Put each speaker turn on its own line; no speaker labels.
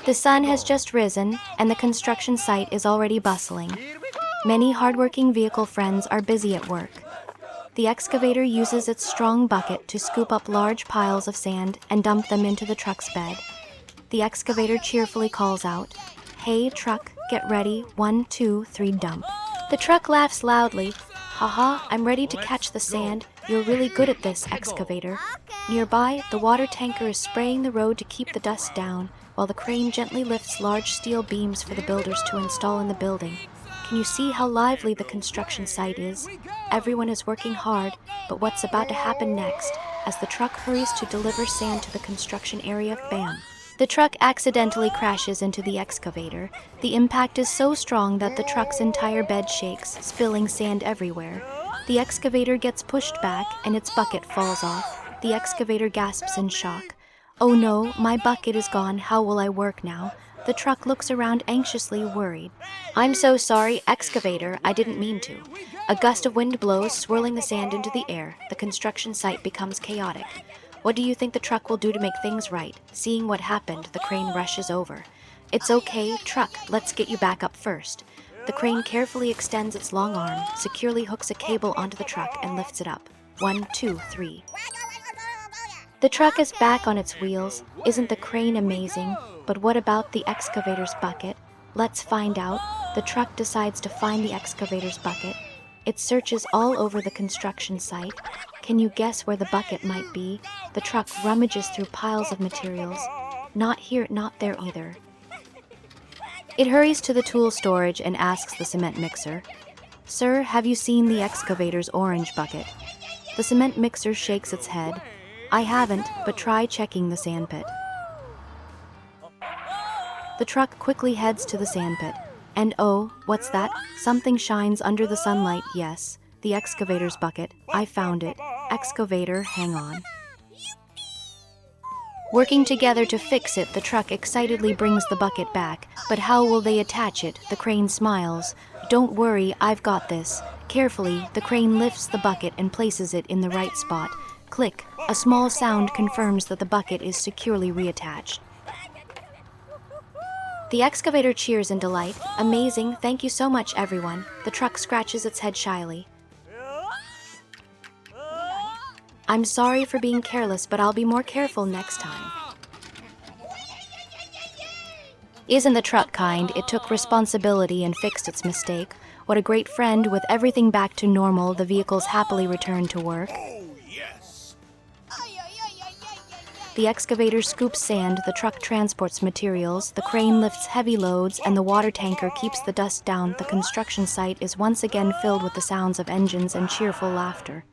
The sun has just risen, and the construction site is already bustling. Many hardworking vehicle friends are busy at work. The excavator uses its strong bucket to scoop up large piles of sand and dump them into the truck's bed. The excavator cheerfully calls out, "Hey, truck, get ready, 1, 2, 3, dump." The truck laughs loudly. "Haha, I'm ready to catch the sand. You're really good at this, excavator." Nearby, the water tanker is spraying the road to keep the dust down, while the crane gently lifts large steel beams for the builders to install in the building. Can you see how lively the construction site is? Everyone is working hard, but what's about to happen next? As the truck hurries to deliver sand to the construction area, bam! The truck accidentally crashes into the excavator. The impact is so strong that the truck's entire bed shakes, spilling sand everywhere. The excavator gets pushed back and its bucket falls off. The excavator gasps in shock. "Oh no, my bucket is gone. How will I work now?" The truck looks around anxiously, worried. "I'm so sorry, excavator, I didn't mean to." A gust of wind blows, swirling the sand into the air. The construction site becomes chaotic. What do you think the truck will do to make things right? Seeing what happened, the crane rushes over. "It's okay, truck, let's get you back up first." The crane carefully extends its long arm, securely hooks a cable onto the truck and lifts it up. 1, 2, 3. The truck is back on its wheels. Isn't the crane amazing? But what about the excavator's bucket? Let's find out. The truck decides to find the excavator's bucket. It searches all over the construction site. Can you guess where the bucket might be? The truck rummages through piles of materials. Not here, not there either. It hurries to the tool storage and asks the cement mixer, "Sir, have you seen the excavator's orange bucket?" The cement mixer shakes its head. "I haven't, but try checking the sandpit." The truck quickly heads to the sandpit. And oh, what's that? Something shines under the sunlight. Yes, the excavator's bucket. I found it. Excavator, hang on. Working together to fix it, the truck excitedly brings the bucket back. But how will they attach it? The crane smiles. "Don't worry, I've got this." Carefully, the crane lifts the bucket and places it in the right spot. Click. A small sound confirms that the bucket is securely reattached. The excavator cheers in delight. "Amazing, thank you so much, everyone." The truck scratches its head shyly. "I'm sorry for being careless, but I'll be more careful next time." Isn't the truck kind? It took responsibility and fixed its mistake. What a great friend. With everything back to normal, the vehicles happily return to work. The excavator scoops sand, the truck transports materials, the crane lifts heavy loads, and the water tanker keeps the dust down. The construction site is once again filled with the sounds of engines and cheerful laughter.